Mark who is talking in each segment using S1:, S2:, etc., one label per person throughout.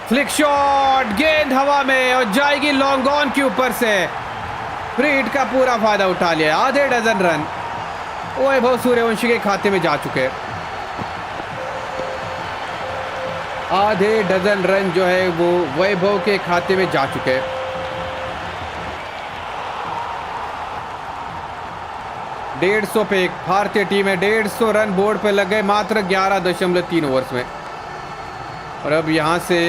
S1: Flick shot, गेंद हवा में और जाएगी लॉन्ग ऑन के ऊपर से। फ्री हिट का पूरा फायदा उठा लिया। आधे डजन रन वैभव सूर्यवंशी के खाते में जा चुके। आधे डजन रन जो है वो वैभव के खाते में जा चुके। डेढ़ सौ पे एक भारतीय टीम है। 150 रन बोर्ड पे लग गए मात्र 11.3 ओवर्स में। और अब यहाँ से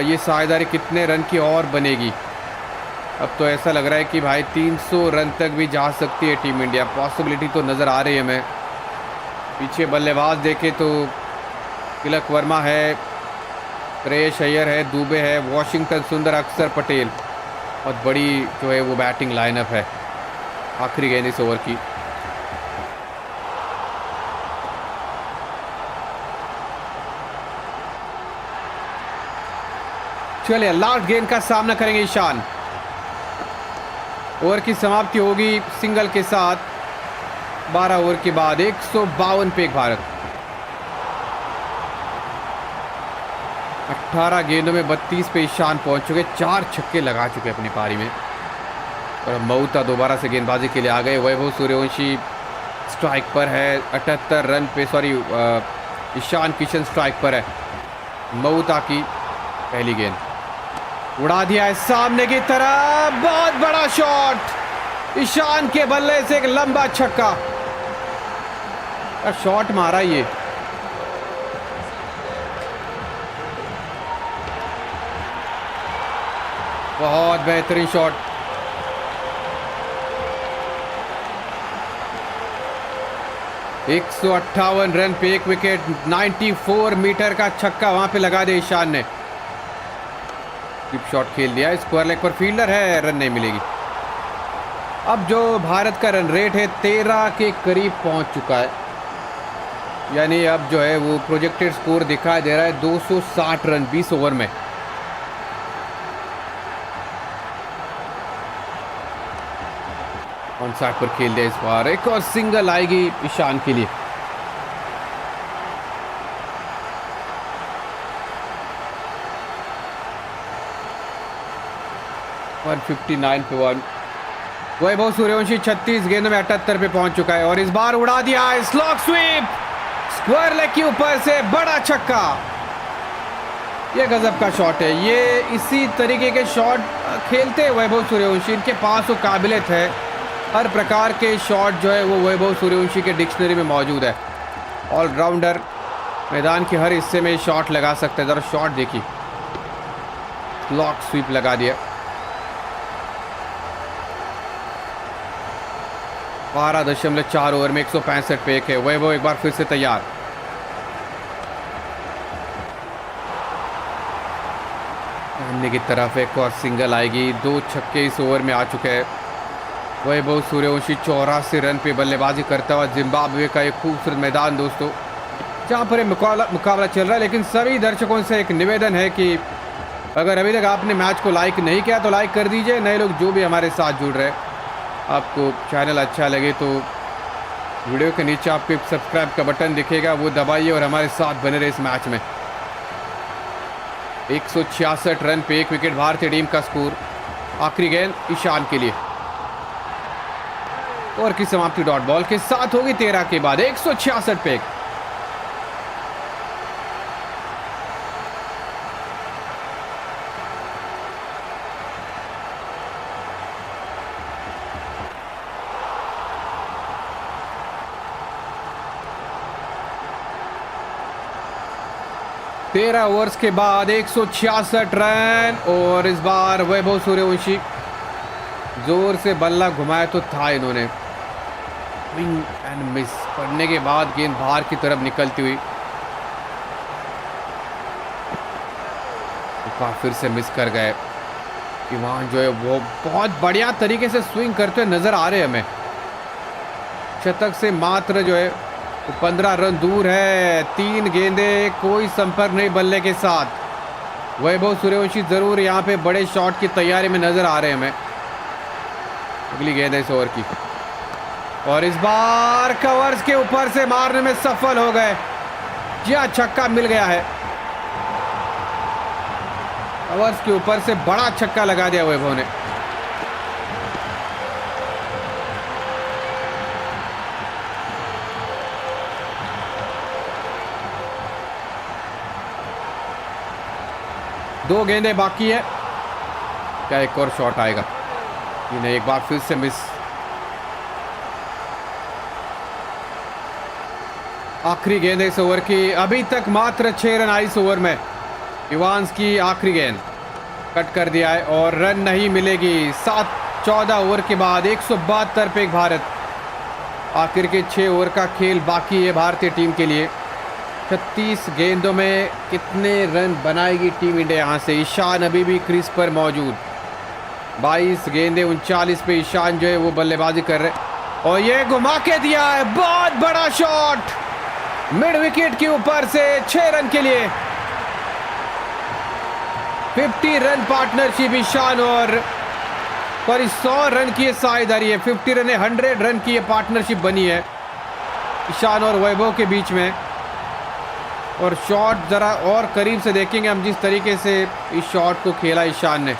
S1: ये साझेदारी कितने रन की और बनेगी। अब तो ऐसा लग रहा है कि भाई 300 रन तक भी जा सकती है टीम इंडिया। पॉसिबिलिटी तो नज़र आ रही है हमें। पीछे बल्लेबाज देखे तो तिलक वर्मा है, श्रेयस अय्यर है, दुबे है, वॉशिंगटन सुंदर, अक्षर पटेल। बहुत बड़ी जो है वो बैटिंग लाइनअप है आखिरी गेंद इस ओवर की। चलिए लास्ट गेंद का सामना करेंगे ईशान। ओवर की समाप्ति होगी सिंगल के साथ 12 ओवर के बाद। 152 पे एक भारत। 18 गेंदों में 32 पे ईशान पहुंच चुके। 4 छक्के लगा चुके अपनी पारी में। और मऊता दोबारा से गेंदबाजी के लिए आ गए। वैभव सूर्यवंशी स्ट्राइक पर है 78 रन पे। सॉरी, ईशान किशन स्ट्राइक पर है। मऊता की पहली गेंद उड़ा दिया है सामने की तरफ। बहुत बड़ा शॉट ईशान के बल्ले से, एक लंबा छक्का। शॉट मारा ये। बहुत बेहतरीन शॉट। एक 158 रन पे एक विकेट। 94 मीटर का छक्का वहां पे लगा दिया ईशान ने। डिप शॉट खेल दिया। स्क्वायर लेग पर फील्डर है, रन नहीं मिलेगी। अब जो भारत का रन रेट है 13 के करीब पहुंच चुका है। यानी अब जो है वो प्रोजेक्टेड स्कोर दिखाई दे रहा है 260 रन 20 ओवर में। ऑन साइड पर खेल दिया इस बार। एक और सिंगल आएगी ईशान के लिए। वन 59 पे 1। वैभव सूर्यवंशी 36 गेंदों में 78 पे पहुंच चुका है। और इस बार उड़ा दिया है स्लॉग स्वीप, स्क्वायर लेग के ऊपर से बड़ा छक्का। ये गजब का शॉट है। ये इसी तरीके के शॉट खेलते हैं वैभव सूर्यवंशी। इनके पास वो काबिलियत है। हर प्रकार के शॉट जो है वो वैभव सूर्यवंशी के डिक्शनरी में मौजूद है। ऑलराउंडर, मैदान के हर हिस्से में शॉट लगा सकते हैं। जरा शॉट देखिए, लॉक स्वीप लगा दिया। 12.4 ओवर में 165 पे एक है। वैभव एक बार फिर से तैयार। सामने की तरफ एक और सिंगल आएगी। 2 छक्के इस ओवर में आ चुके हैं। वैभव सूर्यवंशी 84 रन पे बल्लेबाजी करता हुआ। जिम्बाब्वे का एक खूबसूरत मैदान दोस्तों, जहाँ पर मुकाबला चल रहा है। लेकिन सभी दर्शकों से एक निवेदन है कि अगर अभी तक आपने मैच को लाइक नहीं किया तो लाइक कर दीजिए। नए लोग जो भी हमारे साथ जुड़ रहे हैं, आपको चैनल अच्छा लगे तो वीडियो के नीचे आपको एक सब्सक्राइब का बटन दिखेगा, वो दबाइए और हमारे साथ बने रहे इस मैच में। 166 रन पे एक विकेट भारतीय टीम का स्कोर। आखिरी गेंद ईशान के लिए। और की समाप्ति डॉट बॉल के साथ होगी 13 के बाद। 166 पे एक। तेरह ओवर्स के बाद 166 रन। और इस बार वैभव सूर्यवंशी जोर से बल्ला घुमाया तो था इन्होंने। स्विंग एंड मिस पड़ने के बाद गेंद बाहर की तरफ निकलती हुई तो फिर से मिस कर गए। कि वहां जो है वो बहुत बढ़िया तरीके से स्विंग करते हुए नजर आ रहे हैं हमें। शतक से मात्र जो है 15 रन दूर है। 3 गेंदे, कोई संपर्क नहीं बल्ले के साथ। वैभव सूर्यवंशी जरूर यहाँ पे बड़े शॉट की तैयारी में नजर आ रहे हैं हमें। अगली गेंद है इस ओवर की। और इस बार कवर्स के ऊपर से मारने में सफल हो गए। जी हाँ, छक्का मिल गया है। कवर्स के ऊपर से बड़ा छक्का लगा दिया वैभव ने। दो गेंदें बाकी है, क्या एक और शॉट आएगा? इन्हें एक बार फिर से मिस। आखिरी गेंद इस ओवर की, अभी तक मात्र 6 रन आई इस ओवर में। इवांस की आखिरी गेंद कट कर दिया है और रन नहीं मिलेगी। 14 ओवर के बाद 172 पे भारत। आखिर के 6 ओवर का खेल बाकी है भारतीय टीम के लिए। 36 गेंदों में कितने रन बनाएगी टीम इंडिया यहाँ से? ईशान अभी भी क्रीज पर मौजूद। 22 गेंदें 39 पे ईशान जो है वो बल्लेबाजी कर रहे और ये घुमा के दिया है। बहुत बड़ा शॉट मिड विकेट के ऊपर से 6 रन के लिए। 50 रन पार्टनरशिप ईशान और 100 रन की साझेदारी है। 50 रन 100 रन की ये पार्टनरशिप बनी है ईशान और वैभव के बीच में। और शॉट जरा और करीब से देखेंगे हम, जिस तरीके से इस शॉट को खेला ईशान ने।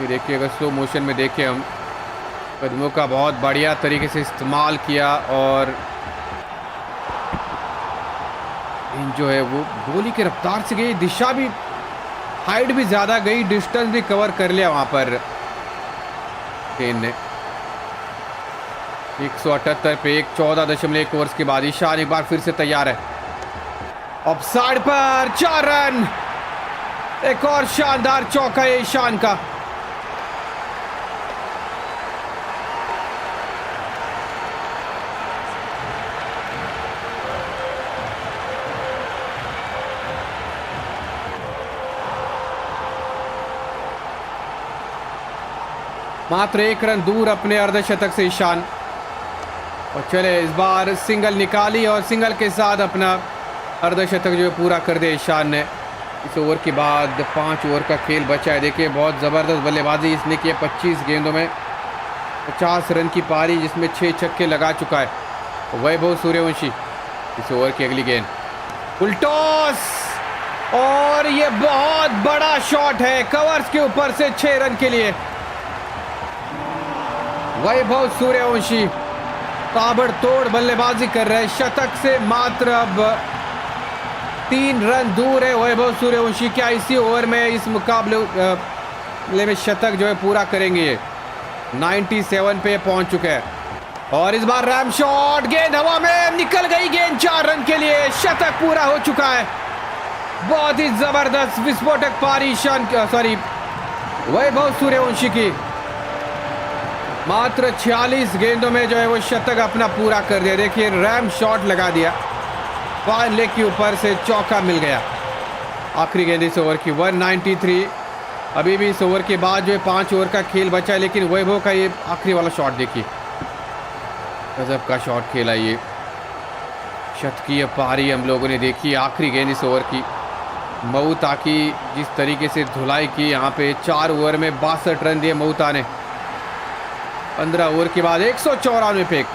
S1: ये देखिए, अगर स्लो मोशन में देखें हम, कदमों का बहुत बढ़िया तरीके से इस्तेमाल किया और जो है वो गोली की रफ्तार से गई, दिशा भी, हाइट भी ज्यादा गई, डिस्टेंस भी कवर कर लिया वहां पर केन ने। 178 पे 14.1 ओवर्स के बाद ईशान एक बार फिर से तैयार है। ऑफसाइड पर 4 रन। एक और शानदार चौका है ईशान का। मात्र 1 रन दूर अपने अर्धशतक से ईशान। और चले, इस बार सिंगल निकाली और सिंगल के साथ अपना अर्धशतक जो है पूरा कर दिया ईशान ने। इस ओवर के बाद 5 ओवर का खेल बचा है। देखिए, बहुत ज़बरदस्त बल्लेबाजी इसने की है। 25 गेंदों में 50 रन की पारी, जिसमें 6 छक्के लगा चुका है वैभव सूर्यवंशी। इस ओवर की अगली गेंद फुल टॉस और ये बहुत बड़ा शॉट है कवर्स के ऊपर से 6 रन के लिए। वैभव सूर्यवंशी ताबड़तोड़ बल्लेबाजी कर रहे हैं। शतक से मात्र अब 3 रन दूर है वैभव सूर्यवंशी। क्या इसी ओवर में इस मुकाबले में शतक जो है पूरा करेंगे? ये 97 पे पहुंच चुके हैं। और इस बार रैम शॉट, गेंद हवा में निकल गई, गेंद 4 रन के लिए। शतक पूरा हो चुका है। बहुत ही जबरदस्त विस्फोटक पारी वैभव सूर्यवंशी की। मात्र 46 गेंदों में जो है वो शतक अपना पूरा कर दिया। देखिए, रैम शॉट लगा दिया, फाइन लेग के ऊपर से चौका मिल गया। आखिरी गेंद इस ओवर की 193। अभी भी इस ओवर के बाद जो है 5 ओवर का खेल बचा है, लेकिन वैभव का ये आखिरी वाला शॉट देखिए, गजब का शॉट खेला। ये शतकीय पारी हम लोगों ने देखी। आखिरी गेंद इस ओवर की मऊता की, जिस तरीके से धुलाई की यहाँ पे। 4 ओवर में 62 रन दिए मऊता ने। 15 ओवर के बाद 194 फेंक।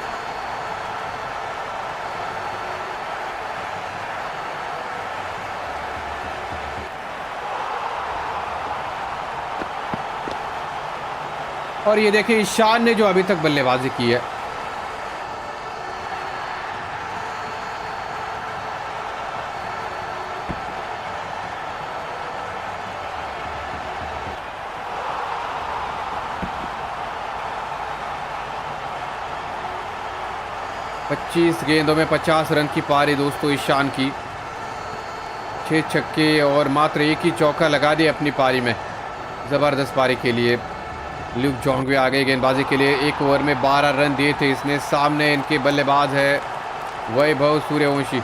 S1: और ये देखिए ईशान ने जो अभी तक बल्लेबाजी की है। पच्चीस गेंदों में 50 रन की पारी दोस्तों ईशान की। 6 छक्के और मात्र 1 ही चौका लगा दिया अपनी पारी में। ज़बरदस्त पारी के लिए ल्यूक जोंगवे आ गए गेंदबाजी के लिए। 1 ओवर में 12 रन दिए थे इसने। सामने इनके बल्लेबाज है वैभव सूर्यवंशी,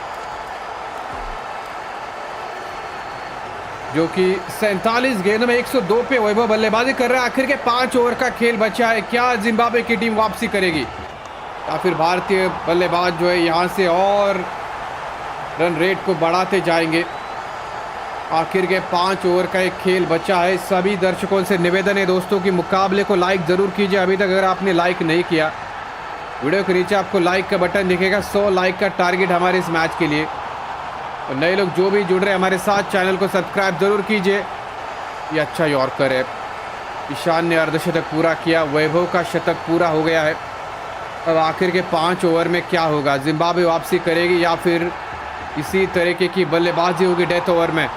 S1: जो कि 47 गेंदों में 102 पे वैभव बल्लेबाजी कर रहा है। आखिर के 5 ओवर का खेल बचा है। क्या जिम्बाब्वे की टीम वापसी करेगी या फिर भारतीय बल्लेबाज जो है यहाँ से और रन रेट को बढ़ाते जाएंगे? आखिर के 5 ओवर का एक खेल बचा है। सभी दर्शकों से निवेदन है दोस्तों कि मुकाबले को लाइक ज़रूर कीजिए। अभी तक अगर आपने लाइक नहीं किया, वीडियो के नीचे आपको लाइक का बटन दिखेगा। 100 लाइक का टारगेट हमारे इस मैच के लिए। और नए लोग जो भी जुड़ रहे हैं हमारे साथ, चैनल को सब्सक्राइब जरूर कीजिए। ये अच्छा यॉर्कर है। ईशान ने अर्धशतक पूरा किया, वैभव का शतक पूरा हो गया है। अब आखिर के 5 ओवर में क्या होगा, जिम्बाब्वे वापसी करेगी या फिर इसी तरीके की बल्लेबाजी होगी डेथ ओवर में।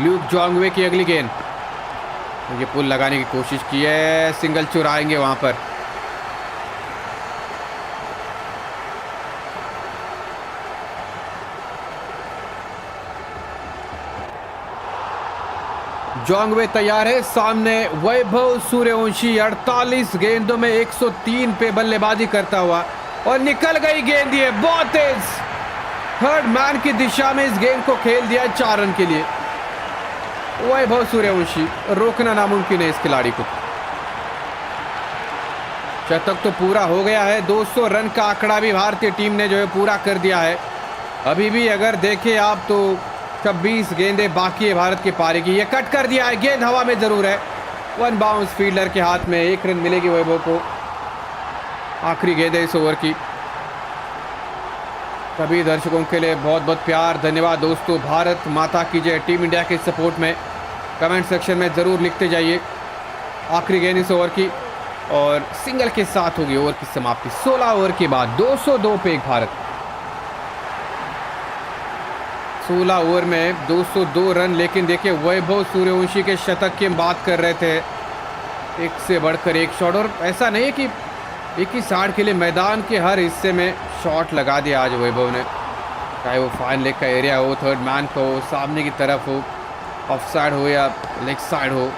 S1: ल्यूक जोंगवे की अगली गेंद, ये पुल लगाने की कोशिश की है, सिंगल चुराएंगे वहां पर। जोंगवे तैयार है, सामने वैभव सूर्यवंशी 48 गेंदों में 103 पे बल्लेबाजी करता हुआ और निकल गई गेंद, ये बहुत तेज थर्ड मैन की दिशा में इस गेंद को खेल दिया 4 रन के लिए। वैभव सूर्यवंशी, रोकना नामुमकिन है इस खिलाड़ी को। शतक तो पूरा हो गया है, 200 रन का आंकड़ा भी भारतीय टीम ने जो है पूरा कर दिया है। अभी भी अगर देखें आप तो 26 गेंदें बाकी है भारत की पारी की। ये कट कर दिया है, गेंद हवा में जरूर है, 1 बाउंस फील्डर के हाथ में, 1 रन मिलेगी वैभव को। आखिरी गेंद है इस ओवर की। सभी दर्शकों के लिए बहुत बहुत प्यार, धन्यवाद दोस्तों। भारत माता की जय, टीम इंडिया के सपोर्ट में कमेंट सेक्शन में ज़रूर लिखते जाइए। आखिरी गेंद इस ओवर की और सिंगल के साथ होगी ओवर की समाप्ति। 16 ओवर के बाद 202 पे एक भारत। 16 ओवर में 202 रन, लेकिन देखिए वैभव सूर्यवंशी के शतक की हम बात कर रहे थे, एक से बढ़कर एक शॉट। और ऐसा नहीं है कि एक ही शॉट के लिए मैदान के हर हिस्से में शॉट लगा दिया आज वैभव ने, चाहे वो फाइन लेग का एरिया हो, थर्ड मैन को हो, सामने की तरफ हो, ऑफ साइड हो या लेग साइड हो,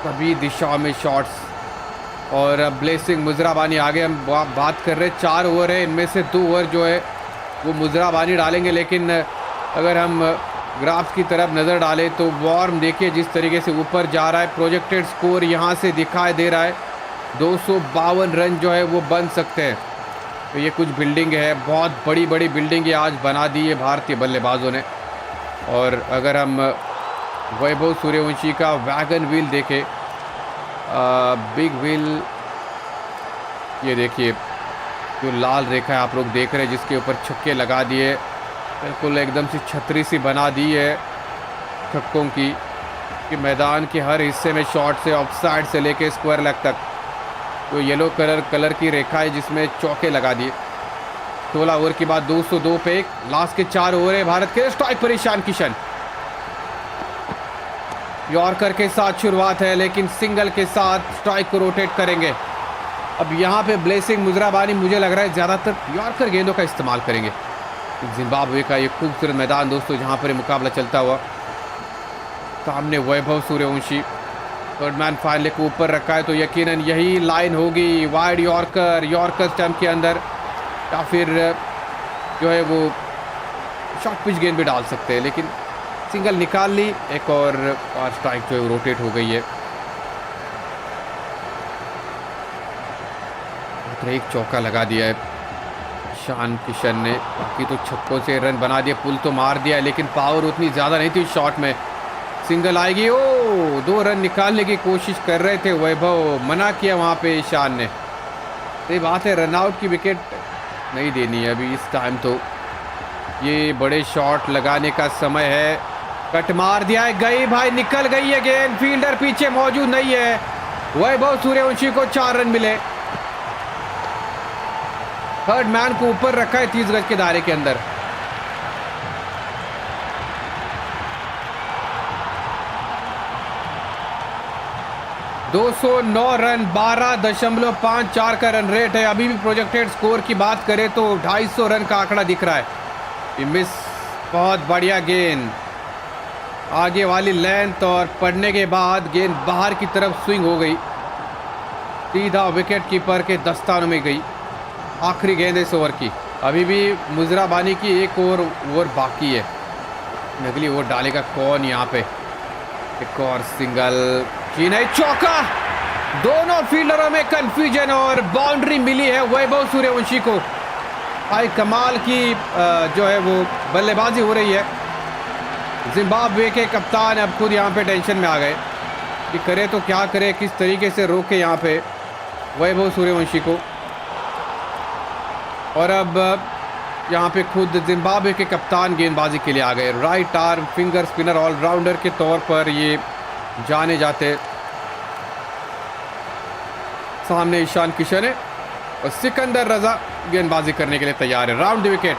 S1: सभी दिशाओं में शॉट्स। और ब्लेसिंग मुजराबानी आगे हम बात कर रहे हैं, 4 ओवर है, इनमें से 2 ओवर जो है वो मुजराबानी डालेंगे। लेकिन अगर हम ग्राफ्स की तरफ नज़र डालें तो वॉर्म देखिए जिस तरीके से ऊपर जा रहा है। प्रोजेक्टेड स्कोर यहाँ से दिखाई दे रहा है, 252 रन जो है वो बन सकते हैं। तो ये कुछ बिल्डिंग है, बहुत बड़ी बड़ी बिल्डिंग ये आज बना दी है भारतीय बल्लेबाजों ने। और अगर हम वैभव सूर्यवंशी का वैगन व्हील देखें, बिग व्हील, ये देखिए जो लाल रेखा है आप लोग देख रहे हैं, जिसके ऊपर छक्के लगा दिए, बिल्कुल एकदम से छतरी सी बना दी है छक्कों की, कि मैदान के हर हिस्से में शॉट से, ऑफ साइड से लेके स्क्वायर लेग तक तो येलो कलर की रेखा है जिसमें चौके लगा दिए। 16 ओवर के बाद 202 पे एक, लास्ट के 4 ओवर है भारत के। स्ट्राइक पर ईशान किशन, यॉर्कर के साथ शुरुआत है, लेकिन सिंगल के साथ स्ट्राइक को रोटेट करेंगे। अब यहाँ पे ब्लेसिंग मुजराबानी मुझे लग रहा है ज़्यादातर यॉर्कर गेंदों का इस्तेमाल करेंगे। जिम्बाब्वे का ये खूबसूरत मैदान दोस्तों जहाँ पर मुकाबला चलता हुआ, सामने Vaibhav Suryavanshi, third man final को ऊपर रखा है, तो यकीनन यही लाइन होगी, वाइड यॉर्कर स्टंप के अंदर, या फिर जो है वो शॉर्ट पिच गेंद भी डाल सकते हैं। लेकिन सिंगल निकाल ली, एक और स्ट्राइक जो है रोटेट हो गई है। एक चौका लगा दिया है ईशान किशन ने, बाकी तो छक्कों से रन बना दिया, पुल तो मार दिया है, लेकिन पावर उतनी ज़्यादा नहीं थी शॉट में। सिंगल आएगी, ओ 2 रन निकालने की कोशिश कर रहे थे वैभव, मना किया वहाँ पे ईशान ने। सही बात है, रन आउट की विकेट नहीं देनी है अभी इस टाइम, तो ये बड़े शॉट लगाने का समय है। कट मार दिया है, गई भाई, निकल गई है गेंद, फील्डर पीछे मौजूद नहीं है। वैभव सूर्यवंशी को 4 रन मिले, थर्ड मैन को ऊपर रखा है 30 गज के दायरे के अंदर। ...209 रन, 12.54 का रन रेट है। अभी भी प्रोजेक्टेड स्कोर की बात करें तो 250 रन का आंकड़ा दिख रहा है। मिस, बहुत बढ़िया गेंद, आगे वाली लेंथ और पड़ने के बाद गेंद बाहर की तरफ स्विंग हो गई, सीधा विकेट कीपर के दस्तानों में गई। आखिरी गेंद इस ओवर की, अभी भी मुजराबानी की एक ओवर बाकी है। अगली ओवर डालेगा कौन यहाँ पे? एक और सिंगल, जी नहीं, चौका। दोनों फील्डरों में कंफ्यूजन और बाउंड्री मिली है वैभव सूर्यवंशी को। भाई कमाल की जो है वो बल्लेबाजी हो रही है। जिम्बाब्वे के कप्तान अब खुद यहाँ पे टेंशन में आ गए कि करे तो क्या करे, किस तरीके से रोके यहाँ पे वैभव सूर्यवंशी को। और अब यहाँ पे खुद जिम्बाब्वे के कप्तान गेंदबाजी के लिए आ गए। Right arm finger spinner allrounder के तौर पर ये जाने जाते। सामने ईशान किशन है और सिकंदर रजा गेंदबाजी करने के लिए तैयार है। राउंड द विकेट,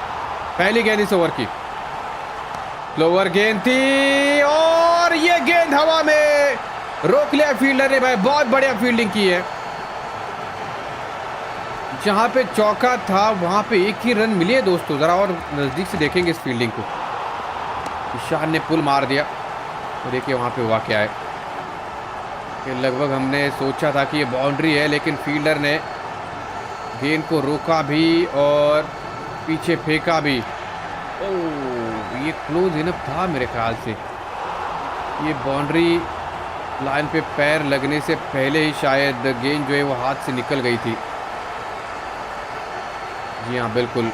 S1: पहली गेंद इस ओवर की। लोअर गेंद थी और ये गेंद हवा में रोक लिया फील्डर ने भाई, बहुत बढ़िया फील्डिंग की है। जहां पे चौका था वहां पे एक ही रन मिले दोस्तों। जरा और नजदीक से देखेंगे इस फील्डिंग को। ईशान ने पुल मार दिया तो देखिए वहां पे हुआ क्या है कि लगभग हमने सोचा था कि ये बाउंड्री है, लेकिन फील्डर ने गेंद को रोका भी और पीछे फेंका भी। ओह, ये क्लोज इनफ था मेरे ख्याल से। ये बाउंड्री लाइन पे पैर लगने से पहले ही शायद गेंद जो है वो हाथ से निकल गई थी। जी हाँ बिल्कुल,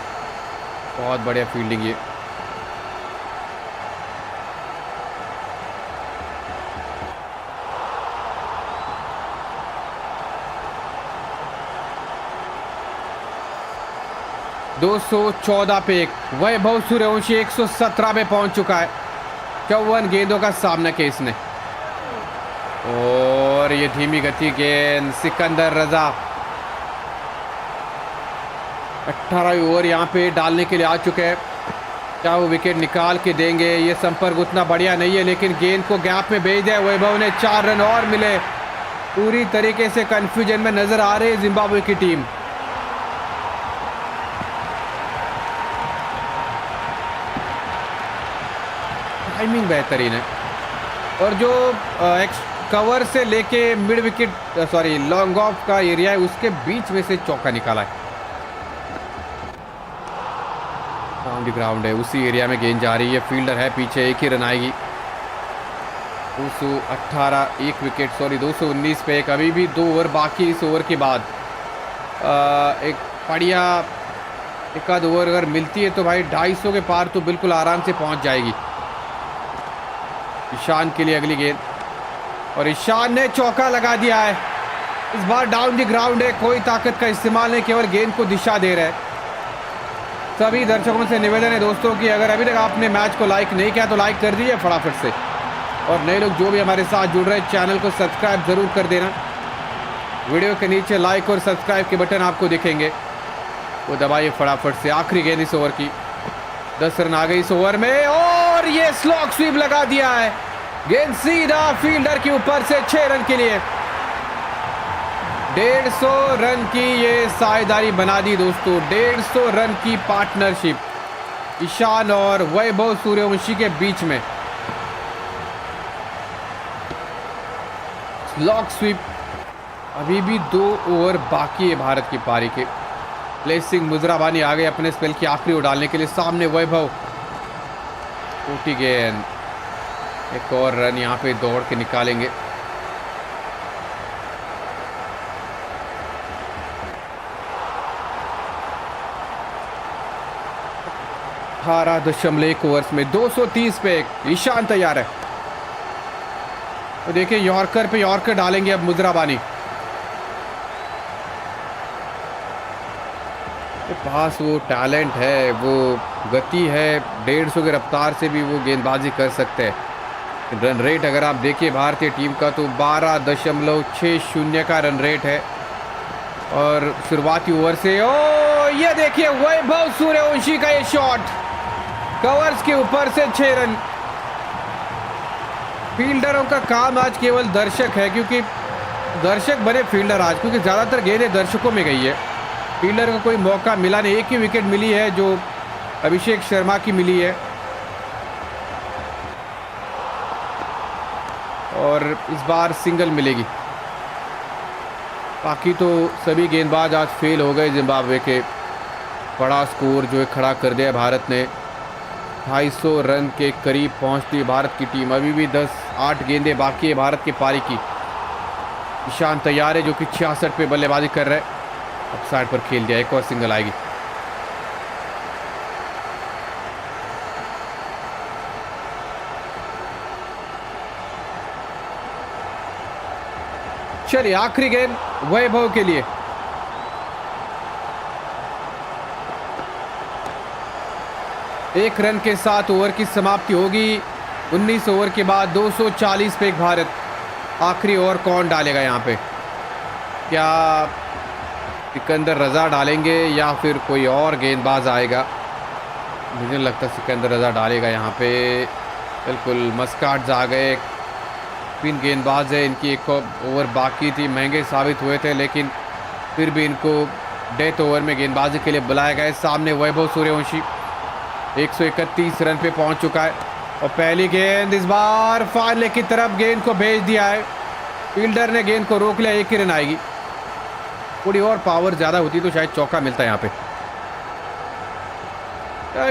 S1: बहुत बढ़िया फील्डिंग ये। दो 214 पे एक। वैभव सूर्यवंशी 117 पे पहुंच चुका है। 54 गेंदों का सामना किया इसने और ये धीमी गति गेंद। सिकंदर रजा 18 ओवर यहाँ पे डालने के लिए आ चुके हैं। क्या वो विकेट निकाल के देंगे? ये संपर्क उतना बढ़िया नहीं है, लेकिन गेंद को गैप में भेज दिया। वैभव ने 4 रन और मिले। पूरी तरीके से कंफ्यूजन में नजर आ रही है जिम्बाब्वे की टीम। टाइमिंग बेहतरीन है और जो कवर से लेके मिड विकेट लॉन्ग ऑफ का एरिया है उसके बीच में से चौका निकाला है। ऑन द ग्राउंड है, उसी एरिया में गेंद जा रही है। फील्डर है पीछे, एक ही रन आएगी। 218 एक विकेट 219 पे एक। अभी भी 2 ओवर बाकी। इस ओवर के बाद एक बढ़िया एक आध ओवर अगर मिलती है तो भाई 250 के पार तो बिल्कुल आराम से पहुंच जाएगी। ईशान के लिए अगली गेंद और ईशान ने चौका लगा दिया है। इस बार डाउन द ग्राउंड है, कोई ताकत का इस्तेमाल नहीं, केवल गेंद को दिशा दे रहा है। सभी दर्शकों से निवेदन है दोस्तों कि अगर अभी तक आपने मैच को लाइक नहीं किया तो लाइक कर दीजिए फटाफट से, और नए लोग जो भी हमारे साथ जुड़ रहे हैं चैनल को सब्सक्राइब जरूर कर देना। वीडियो के नीचे लाइक और सब्सक्राइब के बटन आपको दिखेंगे, वो दबाइए फटाफट से। आखिरी गेंद इस ओवर की। 10 रन आ गई इस ओवर में और ये स्लॉग स्वीप लगा दिया है। गेंद सीधा फील्डर के ऊपर से 6 रन के लिए। 150 रन की ये साझेदारी बना दी दोस्तों। 150 रन की पार्टनरशिप ईशान और वैभव सूर्यवंशी के बीच में। Slog sweep. अभी भी 2 ओवर बाकी है भारत की पारी के। प्लेसिंग मुजराबानी आ गए अपने स्पेल की आखिरी ओवर डालने के लिए। सामने वैभव, टूटी गेंद। एक और रन यहाँ पे दौड़ के निकालेंगे। अठारह दशमलव 1 ओवर्स में 230 पे एक। ईशान तैयार है तो देखिए यॉर्कर पे यॉर्कर डालेंगे अब मुजराबानी। पास वो टैलेंट है, वो गति है, 150 की रफ्तार से भी वो गेंदबाजी कर सकते हैं। रन रेट अगर आप देखिए भारतीय टीम का तो 12.60 का रन रेट है और शुरुआती ओवर से ओ ये देखिए वैभव सूर्यवंशी का ये शॉट कवर्स के ऊपर से 6 रन। फील्डरों का काम आज केवल दर्शक है, क्योंकि दर्शक बने फील्डर आज, क्योंकि ज़्यादातर गेंदें दर्शकों में गई है। फील्डर को कोई मौका मिला नहीं। एक ही विकेट मिली है जो अभिषेक शर्मा की मिली है और इस बार सिंगल मिलेगी। बाकी तो सभी गेंदबाज आज फेल हो गए जिम्बाब्वे के। बड़ा स्कोर जो है खड़ा कर दिया भारत ने। 250 रन के करीब पहुंचती है भारत की टीम। अभी भी 8 गेंदें बाकी है भारत की पारी की। ईशान तैयार है जो कि 66 पे बल्लेबाजी कर रहा है। अब साइड पर खेल दिया, एक और सिंगल आएगी। चलिए आखिरी गेंद वैभव के लिए। 1 रन के साथ ओवर की समाप्ति होगी। 19 ओवर के बाद 240 पे एक भारत। आखिरी ओवर कौन डालेगा यहाँ पे? क्या सिकंदर रजा डालेंगे या फिर कोई और गेंदबाज आएगा? मुझे नहीं लगता सिकंदर रजा डालेगा यहाँ पे। बिल्कुल मस्काट्स आ गए। 3 गेंदबाज है, इनकी एक ओवर बाकी थी, महंगे साबित हुए थे, लेकिन फिर भी इनको डेथ ओवर में गेंदबाजी के लिए बुलाया गया है। सामने वैभव सूर्यवंशी 131 रन पे पहुंच चुका है और पहली गेंद इस बार फाइन लेग की तरफ गेंद को भेज दिया है। फील्डर ने गेंद को रोक लिया, 1 ही रन आएगी। थोड़ी और पावर ज़्यादा होती तो शायद चौका मिलता यहाँ पे।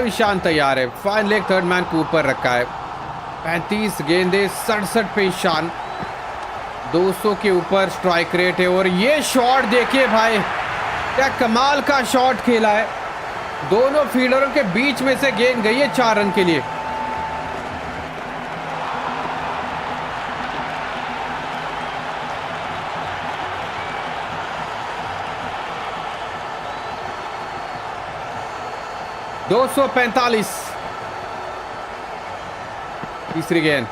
S1: ईशान तैयार है, फाइन लेग थर्ड मैन के ऊपर रखा है। 35 गेंदे 67 पे ईशान, 200 के ऊपर स्ट्राइक रेट है। और ये शॉट देखिए भाई, क्या कमाल का शॉट खेला है। दोनों फील्डरों के बीच में से गेंद गई है 4 रन के लिए। $245। तीसरी गेंद,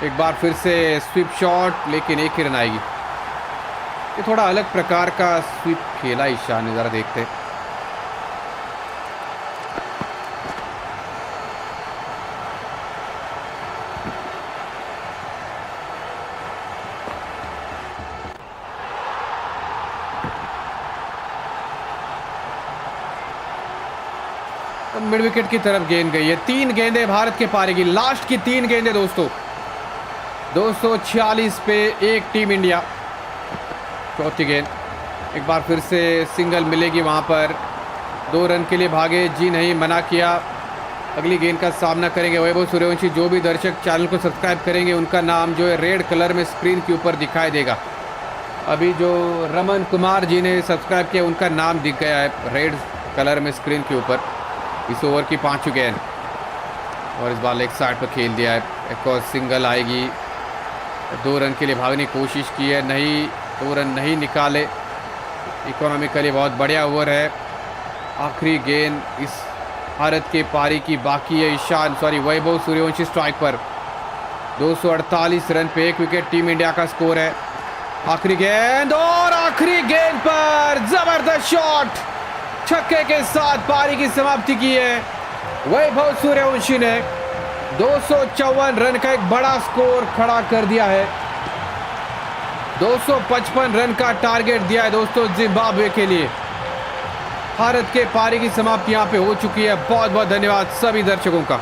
S1: एक बार फिर से स्वीप शॉट, लेकिन 1 ही रन आएगी। ये थोड़ा अलग प्रकार का स्वीप खेला ईशान ने, जरा देखते। मिड विकेट की तरफ गेंद गई है। 3 गेंदें भारत के पारी की, लास्ट की 3 गेंदें दोस्तों। 246 पे 1 टीम इंडिया। चौथी गेंद, एक बार फिर से सिंगल मिलेगी वहां पर। 2 रन के लिए भागे, जी नहीं, मना किया। अगली गेंद का सामना करेंगे वैभव सूर्यवंशी। जो भी दर्शक चैनल को सब्सक्राइब करेंगे उनका नाम जो है रेड कलर में स्क्रीन के ऊपर दिखाई देगा। अभी जो रमन कुमार जी ने सब्सक्राइब किया उनका नाम दिख गया है रेड कलर में स्क्रीन के ऊपर। इस ओवर की 5वीं गेंद और इस बार लेग साइड पर खेल दिया है। एक और सिंगल आएगी। 2 रन के लिए भागने की कोशिश की है, नहीं, 2 रन नहीं निकाले। इकोनॉमिकली बहुत बढ़िया ओवर है। आखिरी गेंद इस भारत के पारी की बाकी है। वैभव सूर्यवंशी स्ट्राइक पर। 248 रन पे 1 विकेट टीम इंडिया का स्कोर है। आखिरी गेंद और आखिरी गेंद पर जबरदस्त शॉट, छक्के के साथ पारी की समाप्ति की है वैभव सूर्यवंशी ने। 254 रन का एक बड़ा स्कोर खड़ा कर दिया है। 255 रन का टारगेट दिया है दोस्तों जिम्बाब्वे के लिए। भारत के पारी की समाप्ति यहां पे हो चुकी है। बहुत बहुत धन्यवाद सभी दर्शकों का।